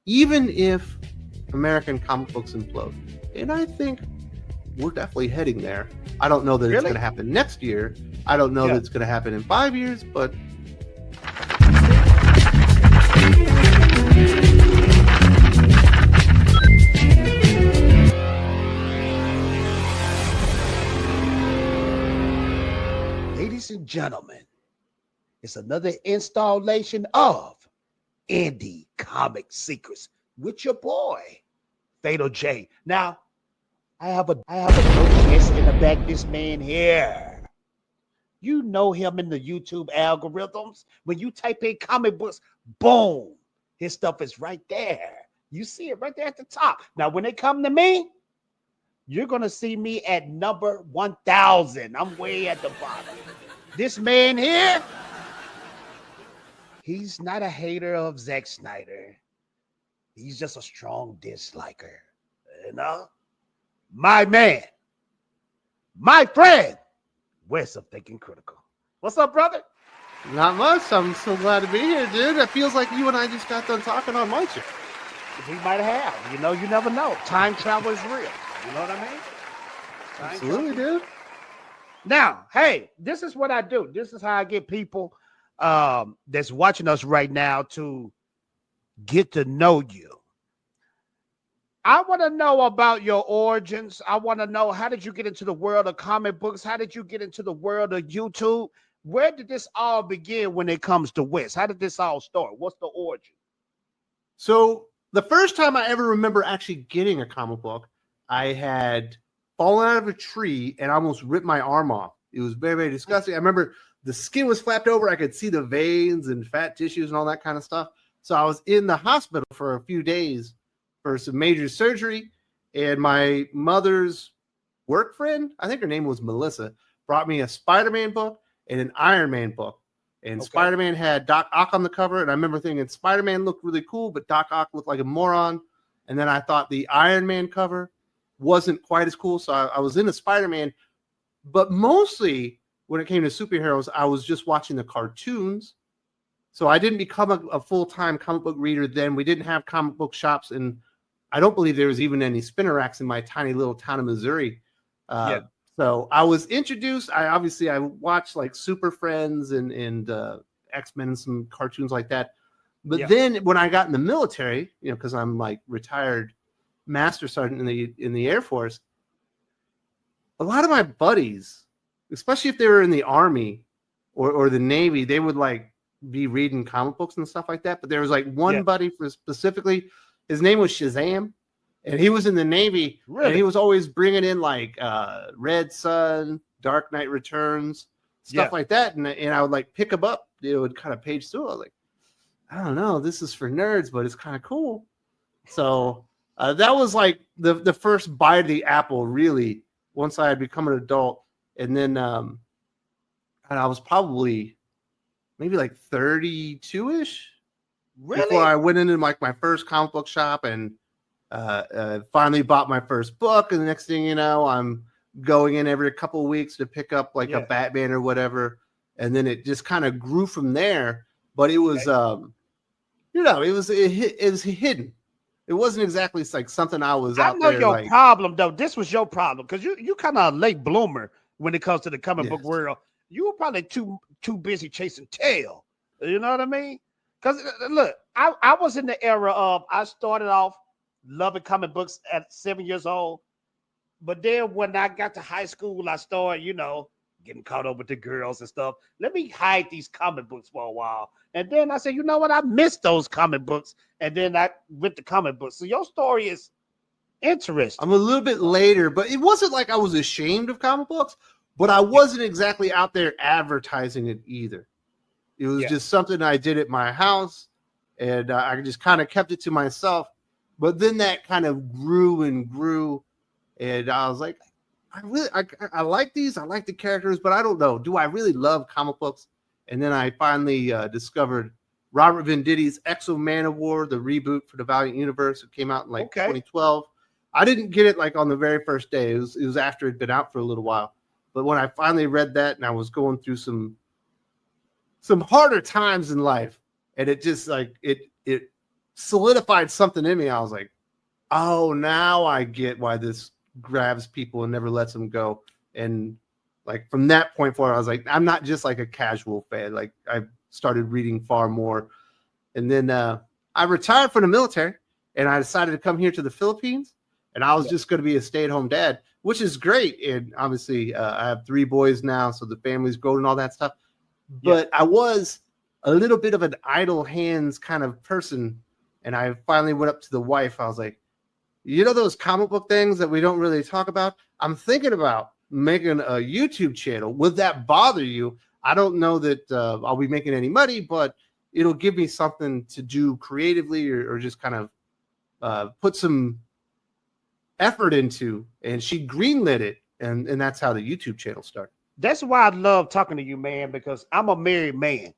even if American comic books implode. And I think we're definitely heading there. I don't know that it's going Really? to happen next year. I don't know that Yeah. it's going to happen in 5 years, but Ladies and gentlemen, it's another installation of Indie Comic Secrets with your boy, Fatal J. Now, I have a dope guest in the back. This man here. You know him in the YouTube algorithms. When you type in comic books, boom, his stuff is right there. You see it right there at the top. Now, when they come to me, you're gonna see me at number 1,000. I'm way at the bottom. This man here, he's not a hater of Zack Snyder. He's just a strong disliker. You know? My man, my friend, West of Thinking Critical. What's up, brother? not much. I'm so glad to be here, dude. It feels like you and I just got done talking on my shit. We might have. You know, you never know. Time travel is real. You know what I mean? Absolutely, dude. Now, hey, this is what I do. This is how I get people that's watching us right now to get to know you. I want to know about your origins. I want to know, how did you get into the world of comic books? How did you get into the world of YouTube? Where did this all begin when it comes to West? How did this all start? What's the origin? So the first time I ever remember actually getting a comic book, I had fallen out of a tree and almost ripped my arm off. It was very, very disgusting. I remember the skin was flapped over. I could see the veins and fat tissues and all that kind of stuff. So I was in the hospital for a few days for some major surgery. And my mother's work friend, I think her name was Melissa, brought me a Spider-Man book and an Iron Man book. And Okay. Spider-Man had Doc Ock on the cover. And I remember thinking Spider-Man looked really cool, but Doc Ock looked like a moron. And then I thought the Iron Man cover wasn't quite as cool. So I was into Spider-Man. But mostly when it came to superheroes, I was just watching the cartoons. So I didn't become a full-time comic book reader then. We didn't have comic book shops. And I don't believe there was even any spinner racks in my tiny little town of Missouri. Yeah. So I was introduced. I watched like Super Friends and X-Men and some cartoons like that. But Yeah. then when I got in the military, because I'm like retired master sergeant in the Air Force, a lot of my buddies, especially if they were in the Army or the Navy, they would like be reading comic books and stuff like that. But there was like one buddy for specifically, his name was Shazam. And he was in the Navy, and he was always bringing in like Red Sun, Dark Knight Returns, stuff like that. And I would like pick them up. It would kind of page through. I was like, I don't know, this is for nerds, but it's kind of cool. So that was like the first bite of the apple, really, once I had become an adult. And then and I was probably maybe like 32-ish before I went into like my first comic book shop and finally bought my first book. And the next thing you know, I'm going in every couple of weeks to pick up like a Batman or whatever. And then it just kind of grew from there. But it was, it was hidden. It wasn't exactly like something I was out there. I know your problem though. This was your problem because you kind of a late bloomer when it comes to the comic book world. You were probably too busy chasing tail. You know what I mean? Because look, I was in the era of, I started off loving comic books at 7 years old. But then when I got to high school, I started, getting caught up with the girls and stuff. Let me hide these comic books for a while. And then I said, you know what? I missed those comic books. And then I went to comic books. So your story is interesting. I'm a little bit later, but it wasn't like I was ashamed of comic books, but I wasn't exactly out there advertising it either. It was just something I did at my house, and I just kind of kept it to myself. But then that kind of grew and grew, and I was like, I like these. I like the characters, but I don't know. Do I really love comic books? And then I finally discovered Robert Venditti's Exo ManoWar, the reboot for the Valiant Universe. It came out in 2012. I didn't get it like on the very first day. It was after it had been out for a little while. But when I finally read that, and I was going through some harder times in life, and it just like it solidified something in me. I was like, oh, now I get why this grabs people and never lets them go. And like from that point forward, I was like, I'm not just like a casual fan. Like I started reading far more. And then I retired from the military and I decided to come here to the Philippines. And I was just going to be a stay-at-home dad, which is great. And obviously, I have 3 boys now, so the family's grown and all that stuff. But I was a little bit of an idle hands kind of person. And I finally went up to the wife. I was like, you know those comic book things that we don't really talk about? I'm thinking about making a YouTube channel. Would that bother you? I don't know that I'll be making any money, but it'll give me something to do creatively or just kind of put some effort into. And she greenlit it. And that's how the YouTube channel started. That's why I love talking to you, man, because I'm a married man.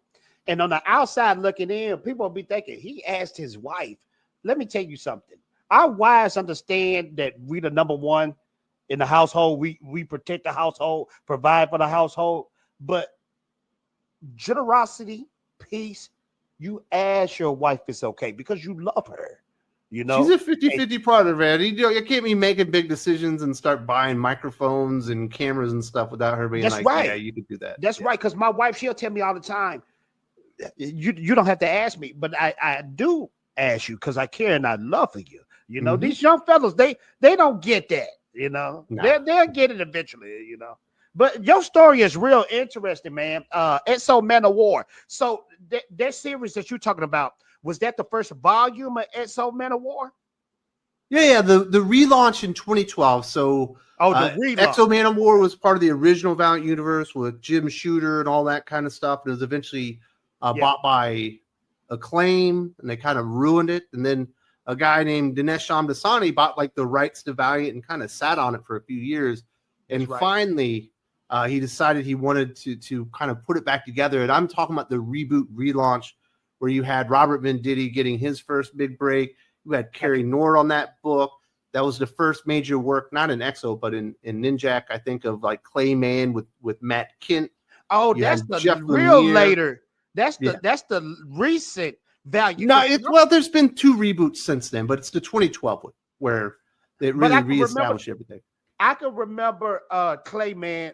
And on the outside looking in, people will be thinking, he asked his wife. Let me tell you something. Our wives understand that we the number one in the household. We protect the household, provide for the household. But generosity, peace, you ask your wife it's okay because you love her. You know, she's a 50-50 partner, man. You can't be making big decisions and start buying microphones and cameras and stuff without her being that's like, right. yeah, you could do that. That's right. Because my wife, she'll tell me all the time, you don't have to ask me, but I do ask you because I care and I love for you. You know, these young fellas, they don't get that, you know. No. They'll get it eventually, you know. But your story is real interesting, man. ManoWar. So that series that you're talking about, was that the first volume of ManoWar? Yeah. The relaunch in 2012. So ManoWar was part of the original Valiant universe with Jim Shooter and all that kind of stuff. It was eventually bought by Acclaim, and they kind of ruined it. And then a guy named Dinesh Shamdasani bought like the rights to Valiant and kind of sat on it for a few years. And finally, he decided he wanted to kind of put it back together. And I'm talking about the reboot relaunch where you had Robert Venditti getting his first big break. You had Kerry Nord on that book. That was the first major work, not in Exo, but in Ninjak, I think, of like Clayman with Matt Kent. Oh, that's the Jeff real Lemire. Later. That's the recent value. No, there's been 2 reboots since then, but it's the 2012 one where they really reestablished everything. I can remember Clayman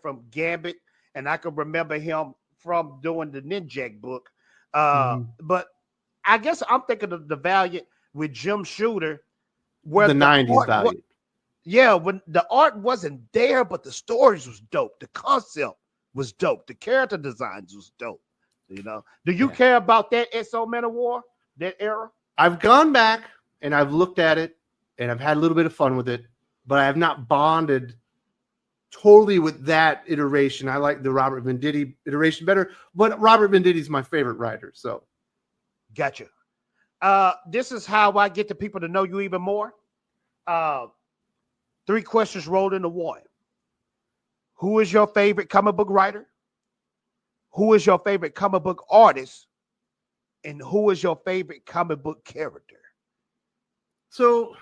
from Gambit, and I can remember him from doing the Ninjak book. But I guess I'm thinking of the Valiant with Jim Shooter, where the 90s Valiant. When the art wasn't there, but the stories was dope. The concept was dope. The character designs was dope. You know, do you care about that ManoWar, that era? I've gone back and I've looked at it and I've had a little bit of fun with it, but I have not bonded totally with that iteration. I like the Robert Venditti iteration better, but Robert Venditti is my favorite writer. So, gotcha. This is how I get the people to know you even more. 3 questions rolled into one. Who is your favorite comic book writer? Who is your favorite comic book artist? And who is your favorite comic book character? So,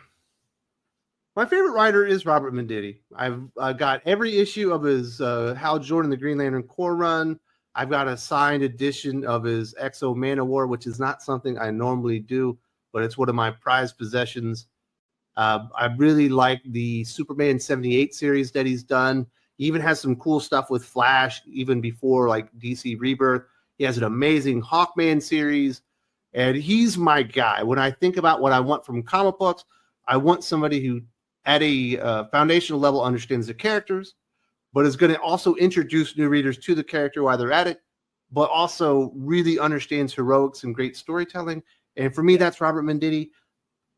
my favorite writer is Robert Venditti. I've got every issue of his Hal Jordan, the Green Lantern Corps run. I've got a signed edition of his Exo ManoWar, which is not something I normally do, but it's one of my prized possessions. I really like the Superman 78 series that he's done. He even has some cool stuff with Flash, even before like DC Rebirth. He has an amazing Hawkman series, and he's my guy. When I think about what I want from comic books, I want somebody who, at a foundational level, understands the characters, but is going to also introduce new readers to the character while they're at it, but also really understands heroics and great storytelling. And for me, that's Robert Venditti.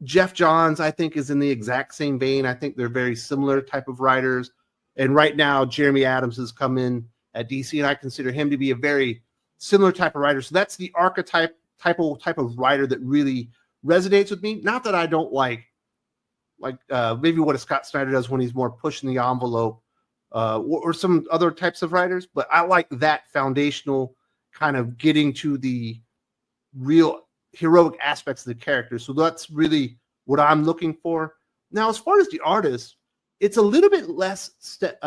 Jeff Johns, I think, is in the exact same vein. I think they're very similar type of writers. And right now, Jeremy Adams has come in at DC, and I consider him to be a very similar type of writer. So that's the archetype type of writer that really resonates with me. Not that I don't like maybe what a Scott Snyder does when he's more pushing the envelope, or some other types of writers, but I like that foundational kind of getting to the real heroic aspects of the character. So that's really what I'm looking for. Now, as far as the artist, it's a little bit less set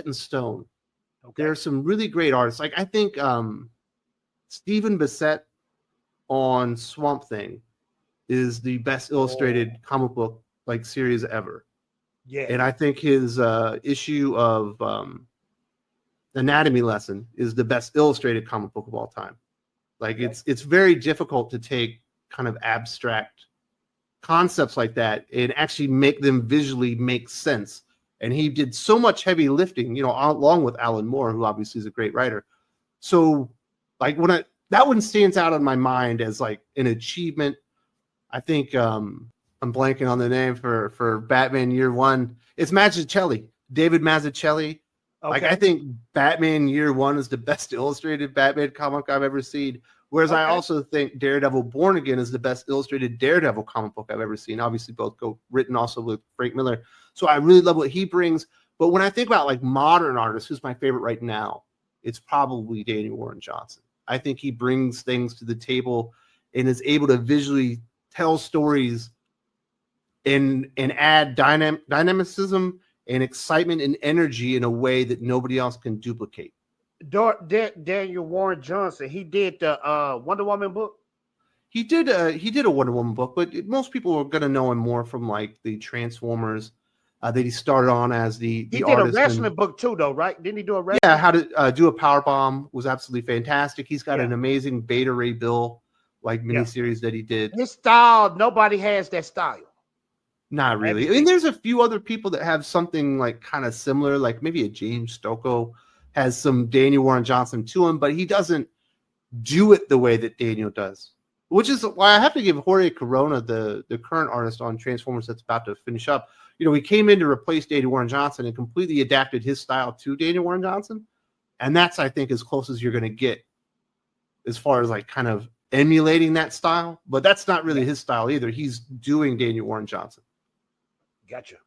in stone. Okay. There are some really great artists. Like I think Stephen Bissett on Swamp Thing is the best illustrated comic book like series ever. Yeah. And I think his issue of Anatomy Lesson is the best illustrated comic book of all time. Like it's very difficult to take kind of abstract concepts like that and actually make them visually make sense. And he did so much heavy lifting, you know, along with Alan Moore, who obviously is a great writer. So like that one stands out in my mind as like an achievement. I think I'm blanking on the name for Batman Year One. It's Mazzucchelli, David Mazzucchelli. Like I think Batman Year One is the best illustrated Batman comic I've ever seen. Whereas I also think Daredevil Born Again is the best illustrated Daredevil comic book I've ever seen. Obviously, both go written also with Frank Miller. So I really love what he brings. But when I think about like modern artists, who's my favorite right now, it's probably Daniel Warren Johnson. I think he brings things to the table and is able to visually tell stories and add dynamicism and excitement and energy in a way that nobody else can duplicate. Daniel Warren Johnson, he did the Wonder Woman book. He did a Wonder Woman book, but most people are going to know him more from like the Transformers that he started on as the He did artist. A wrestling book too, though, right? Didn't he do a wrestling? Yeah, how to do a power bomb was absolutely fantastic. He's got an amazing Beta Ray Bill like miniseries that he did. His style, nobody has that style. Not really. I mean, there's a few other people that have something like kind of similar, like maybe a James Stocco has some Daniel Warren Johnson to him, but he doesn't do it the way that Daniel does, which is why I have to give Jorge Corona, the current artist on Transformers that's about to finish up. You know, he came in to replace Daniel Warren Johnson and completely adapted his style to Daniel Warren Johnson. And that's, I think, as close as you're going to get as far as like kind of emulating that style. But that's not really his style either. He's doing Daniel Warren Johnson. Gotcha.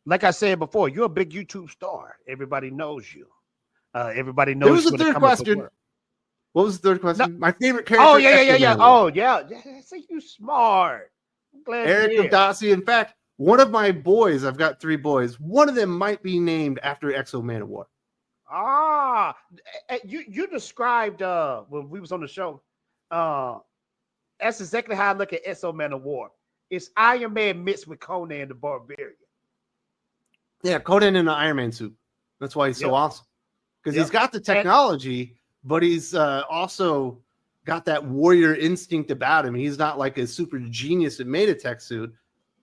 Like I said before, you're a big YouTube star. Everybody knows you. Everybody knows. There was a third question. What was the third question? No. My favorite character. Oh yeah. Oh yeah. See, you smart. I'm glad Eric Abdassi. In fact, one of my boys, I've got 3 boys. One of them might be named after Exo ManoWar. Ah, you described when we was on the show. That's exactly how I look at Exo ManoWar. It's Iron Man mixed with Conan the Barbarian. Yeah, Conan in an Iron Man suit. That's why he's so awesome. Because he's got the technology, but he's also got that warrior instinct about him. He's not like a super genius that made a tech suit.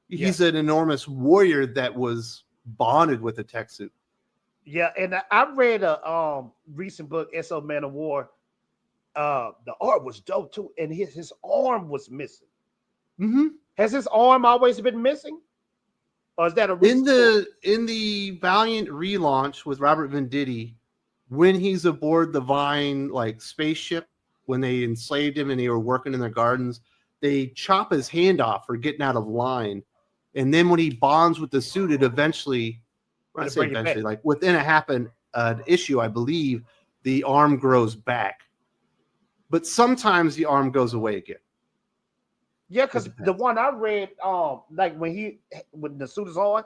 He's an enormous warrior that was bonded with a tech suit. Yeah, and I read a recent book, Exo ManoWar. The art was dope too, and his arm was missing. Mm-hmm. Has his arm always been missing? Or is that a in the Valiant relaunch with Robert Venditti, when he's aboard the Vine like spaceship, when they enslaved him and they were working in their gardens, they chop his hand off for getting out of line. And then when he bonds with the suit, it eventually, like within a half an issue, I believe, the arm grows back. But sometimes the arm goes away again. Yeah, because the one I read, like when the suit is on,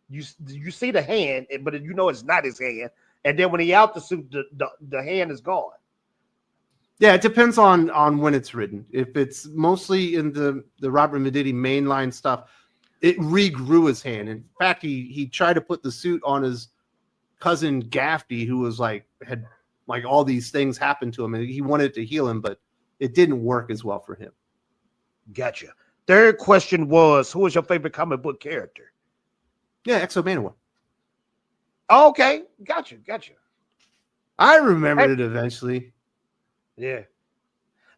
you see the hand, but you know it's not his hand. And then when he out the suit, the hand is gone. Yeah, it depends on when it's written. If it's mostly in the Robert Venditti mainline stuff, it regrew his hand. In fact, he tried to put the suit on his cousin Gaffney, who was had all these things happen to him, and he wanted to heal him, but it didn't work as well for him. Gotcha. Third question was, who is your favorite comic book character? Yeah, Exo ManoWar. Oh, okay. Gotcha. I remembered it eventually. Yeah.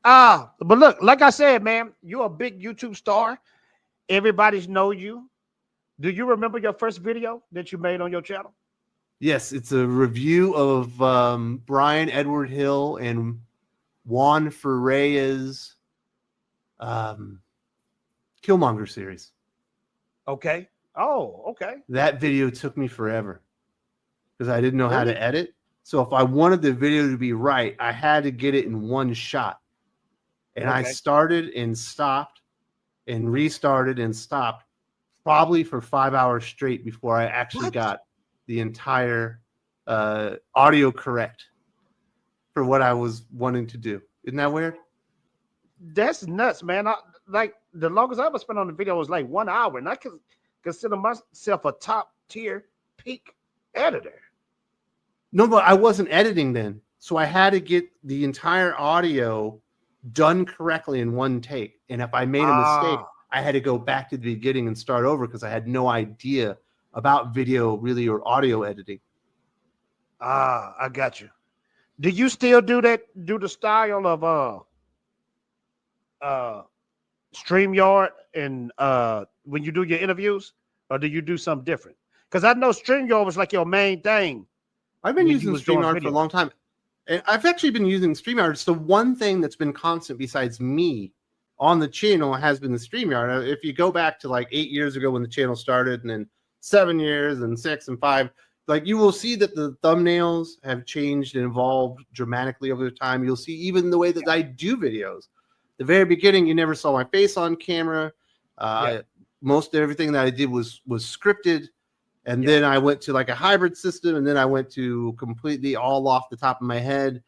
But look, like I said, man, you're a big YouTube star. Everybody's know you. Do you remember your first video that you made on your channel? Yes, it's a review of Brian Edward Hill and Juan Ferreira's Killmonger series. Okay. Oh, okay. That video took me forever because I didn't know how to edit. So if I wanted the video to be right, I had to get it in one shot. And I started and stopped and restarted and stopped probably for 5 hours straight before I actually got the entire audio correct for what I was wanting to do. Isn't that weird? That's nuts, man. Like the longest I ever spent on the video was like 1 hour, and I consider myself a top tier peak editor. No, but I wasn't editing then. So I had to get the entire audio done correctly in one take. And if I made a mistake, I had to go back to the beginning and start over because I had no idea about video really or audio editing. I got you. Do you still do that? Do the style of StreamYard and when you do your interviews, or do you do something different? Because I know StreamYard was like your main thing. I've been using StreamYard for a long time. And I've actually been using StreamYard. It's the one thing that's been constant besides me on the channel has been the StreamYard. If you go back to like 8 years ago when the channel started, and then 7 years and 6 and 5, like you will see that the thumbnails have changed and evolved dramatically over time. You'll see even the way that I do videos. The very beginning, you never saw my face on camera. Most of everything that I did was scripted. And then I went to like a hybrid system, and then I went to completely all off the top of my head.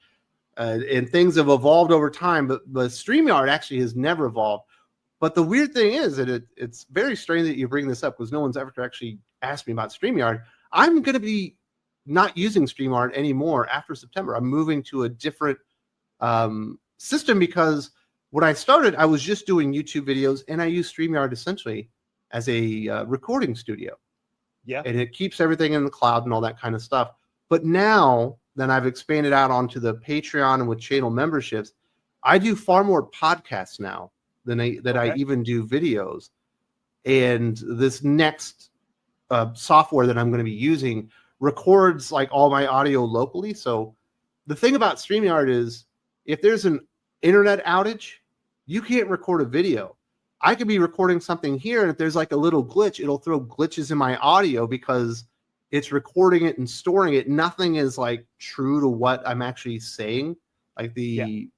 And things have evolved over time, but StreamYard actually has never evolved. But the weird thing is that it's very strange that you bring this up because no one's ever actually asked me about StreamYard. I'm going to be not using StreamYard anymore after September. I'm moving to a different system because when I started, I was just doing YouTube videos, and I use StreamYard essentially as a recording studio. Yeah. And it keeps everything in the cloud and all that kind of stuff. But now that I've expanded out onto the Patreon and with channel memberships, I do far more podcasts now than I even do videos. And this next software that I'm going to be using records like all my audio locally. So the thing about StreamYard is if there's an internet outage, you can't record a video. I could be recording something here, and if there's like a little glitch, it'll throw glitches in my audio because it's recording it and storing it. Nothing is like true to what I'm actually saying, like the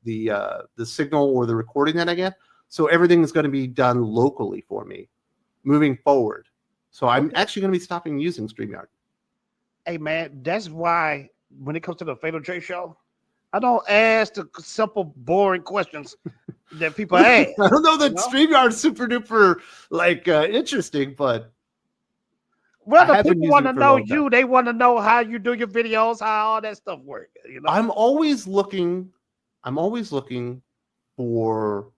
signal or the recording that I get. So everything is going to be done locally for me moving forward. So I'm actually going to be stopping using StreamYard. Hey man, that's why when it comes to the Fatal J show, I don't ask the simple, boring questions that people ask. I don't know that StreamYard is super duper like interesting, but well, the people want to know you. They want to know how you do your videos, how all that stuff works. You know, I'm always looking for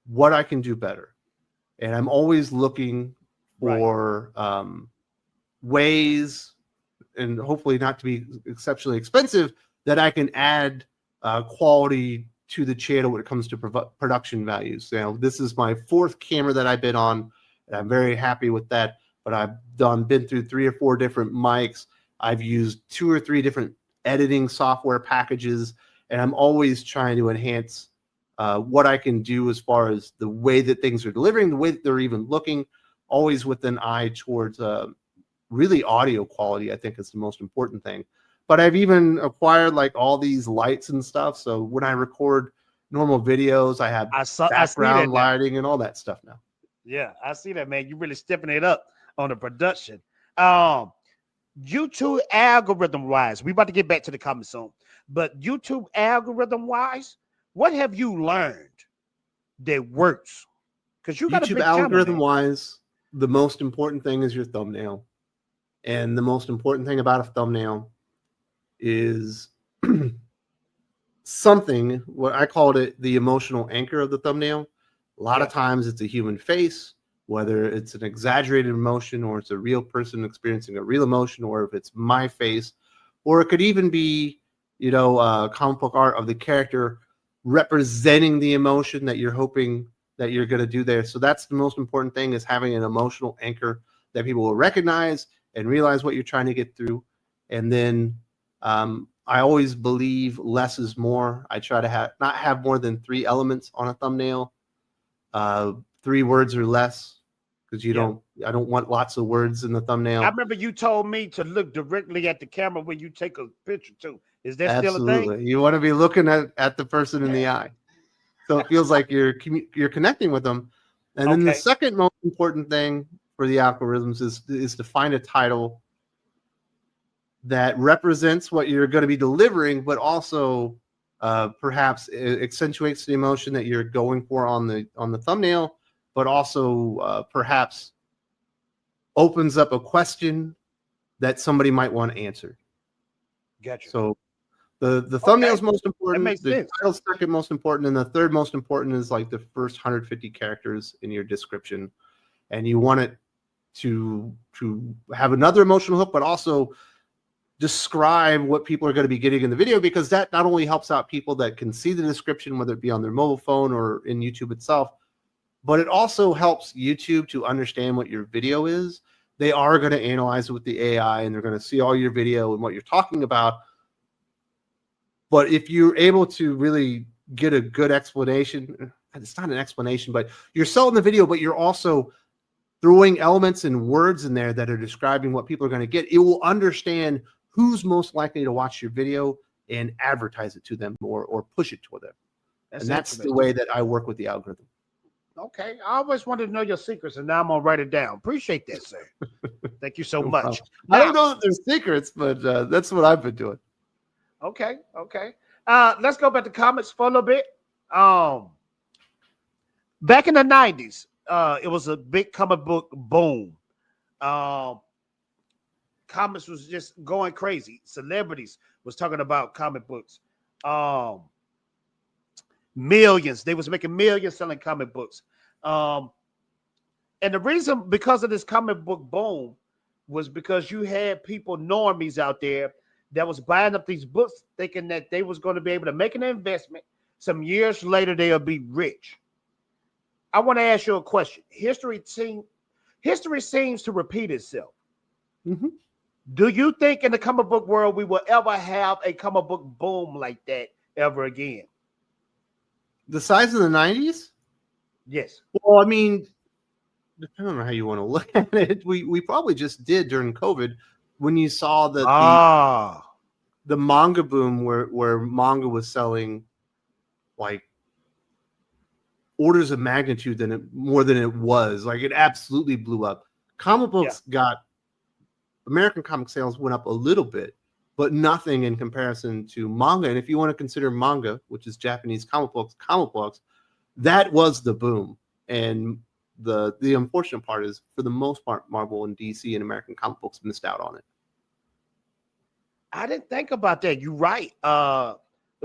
what I can do better, and I'm always looking for ways, and hopefully not to be exceptionally expensive, that I can add quality to the channel when it comes to production values. You know, this is my 4th camera that I've been on, and I'm very happy with that. But I've been through 3 or 4 different mics. I've used 2 or 3 different editing software packages, and I'm always trying to enhance what I can do as far as the way that things are delivering, the way that they're even looking, always with an eye towards really audio quality. I think is the most important thing. But I've even acquired like all these lights and stuff. So when I record normal videos, I have background lighting and all that stuff now. Yeah, I see that, man. You're really stepping it up on the production. YouTube algorithm wise, we about to get back to the comments soon. But YouTube algorithm wise, what have you learned that works? Because you got YouTube algorithm wise, the most important thing is your thumbnail. And the most important thing about a thumbnail is something, what I called it, the emotional anchor of the thumbnail. A lot of times it's a human face, whether it's an exaggerated emotion or it's a real person experiencing a real emotion, or if it's my face, or it could even be, you know, comic book art of the character representing the emotion that you're hoping that you're going to do there. So that's the most important thing, is having an emotional anchor that people will recognize and realize what you're trying to get through. And then I always believe less is more. I try to not have more than 3 elements on a thumbnail, 3 words or less, because I don't want lots of words in the thumbnail. I remember you told me to look directly at the camera when you take a picture too. Is that Absolutely. Still a thing? You want to be looking at the person in the eye, so it feels like you're connecting with them. And then the second most important thing for the algorithms is to find a title that represents what you're going to be delivering, but also perhaps it accentuates the emotion that you're going for on the thumbnail, but also perhaps opens up a question that somebody might want answered. Gotcha. So the thumbnail is most That important, makes the sense. title's second most important, and the third most important is like the first 150 characters in your description. And you want it to have another emotional hook, but also describe what people are going to be getting in the video, because that not only helps out people that can see the description, whether it be on their mobile phone or in YouTube itself, but it also helps YouTube to understand what your video is. They are going to analyze it with the AI, and they're going to see all your video and what you're talking about. But if you're able to really get a good explanation, it's not an explanation, but you're selling the video, but you're also throwing elements and words in there that are describing what people are going to get, it will understand who's most likely to watch your video and advertise it to them or push it to them. And that's the way that I work with the algorithm. Okay. I always wanted to know your secrets, and now I'm going to write it down. Appreciate that, sir. Thank you so much. I don't know that there's secrets, but that's what I've been doing. Okay. Let's go back to comics for a little bit. Back in the 90s, it was a big comic book boom. Comics was just going crazy. Celebrities was talking about comic books. Millions. They was making millions selling comic books. And the reason, because of this comic book boom, was because you had people, normies out there, that was buying up these books thinking that they was going to be able to make an investment. Some years later, they'll be rich. I want to ask you a question. History seems to repeat itself. Mm-hmm. Do you think in the comic book world we will ever have a comic book boom like that ever again? The size of the 90s? Yes. Well, I mean, depending on how you want to look at it, we probably just did during COVID when you saw that the manga boom where manga was selling like orders of magnitude more than it was. Like it absolutely blew up. Comic books American comic sales went up a little bit, but nothing in comparison to manga. And if you want to consider manga, which is Japanese comic books, that was the boom. And the unfortunate part is, for the most part, Marvel and DC and American comic books missed out on it. I didn't think about that. You're right. There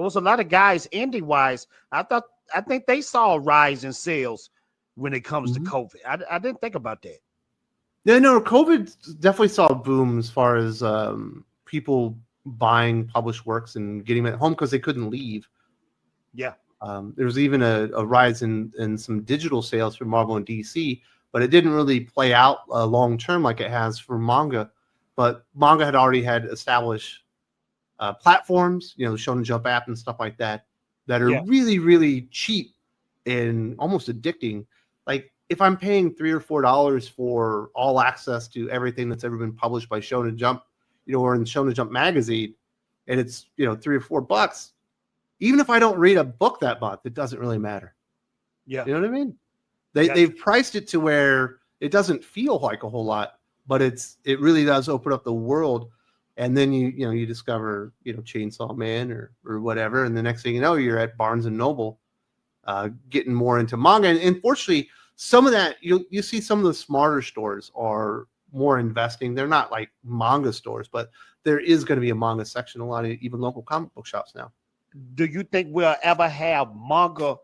was a lot of guys indie wise. I think they saw a rise in sales when it comes to COVID. I didn't think about that. Yeah, no, COVID definitely saw a boom as far as people buying published works and getting them at home because they couldn't leave. Yeah. There was even a rise in some digital sales for Marvel and DC, but it didn't really play out long term like it has for manga. But manga had already had established platforms, the Shonen Jump app and stuff like that are really, really cheap and almost addicting. Like if I'm paying $3 or $4 for all access to everything that's ever been published by Shonen Jump, or in Shonen Jump magazine, and it's $3 or $4, even if I don't read a book that month, it doesn't really matter. Yeah, you know what I mean? They've priced it to where it doesn't feel like a whole lot, but it really does open up the world. And then you discover Chainsaw Man or whatever, and the next thing you know, you're at Barnes and Noble, getting more into manga. And unfortunately, some of that you see some of the smarter stores are more investing. They're not like manga stores, but there is going to be a manga section. A lot of even local comic book shops now. Do you think we'll ever have manga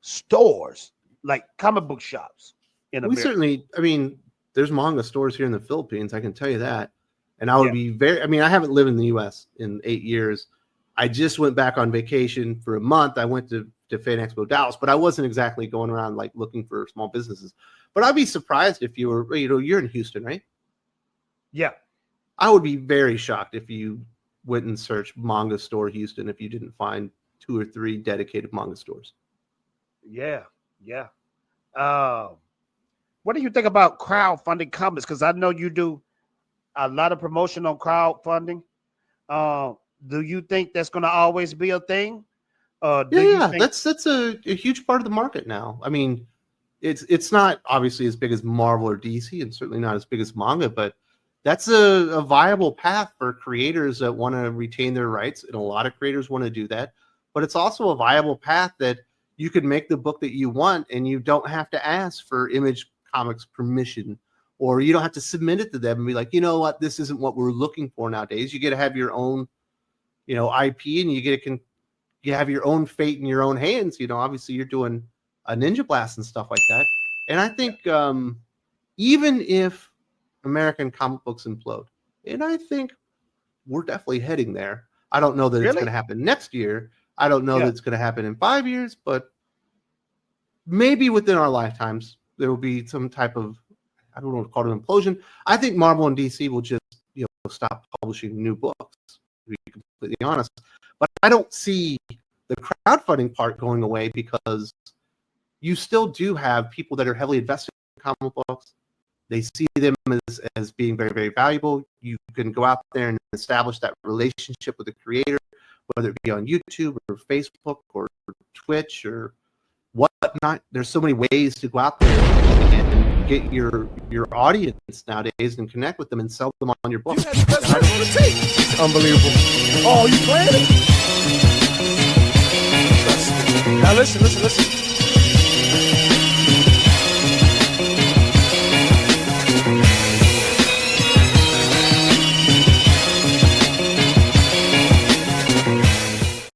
stores like comic book shops in America? Certainly. I mean, there's manga stores here in the Philippines. I can tell you that. And I would be I haven't lived in the U.S. in 8 years. I just went back on vacation for a month. I went to Fan Expo Dallas, but I wasn't exactly going around like looking for small businesses. But I'd be surprised if you were, you're in Houston, right? Yeah. I would be very shocked if you went and searched manga store Houston if you didn't find 2 or 3 dedicated manga stores. Yeah. What do you think about crowdfunding comics? Because I know you do a lot of promotion on crowdfunding. Do you think that's going to always be a thing? That's a huge part of the market now. I mean, it's not obviously as big as Marvel or DC, and certainly not as big as manga, but that's a viable path for creators that want to retain their rights, and a lot of creators want to do that. but it's also a viable path that you could make the book that you want, and you don't have to ask for Image Comics permission, or you don't have to submit it to them and be like, you know what, this isn't what we're looking for nowadays. You get to have your own, IP, and you have your own fate in your own hands. Obviously you're doing a Ninja Blast and stuff like that. And I think even if American comic books implode, and I think we're definitely heading there. I don't know that it's going to happen next year. I don't know that it's going to happen in 5 years, but maybe within our lifetimes, there will be some type of, I don't know what to call it, an implosion. I think Marvel and DC will just, stop publishing new books, to be completely honest. But I don't see the crowdfunding part going away, because you still do have people that are heavily invested in comic books. They see them as being very, very valuable. You can go out there and establish that relationship with the creator, whether it be on YouTube or Facebook or Twitch or whatnot. There's so many ways to go out there and get your audience nowadays and connect with them and sell them on your book. You had the best on the tape. Unbelievable. Oh, you playing it? Now listen.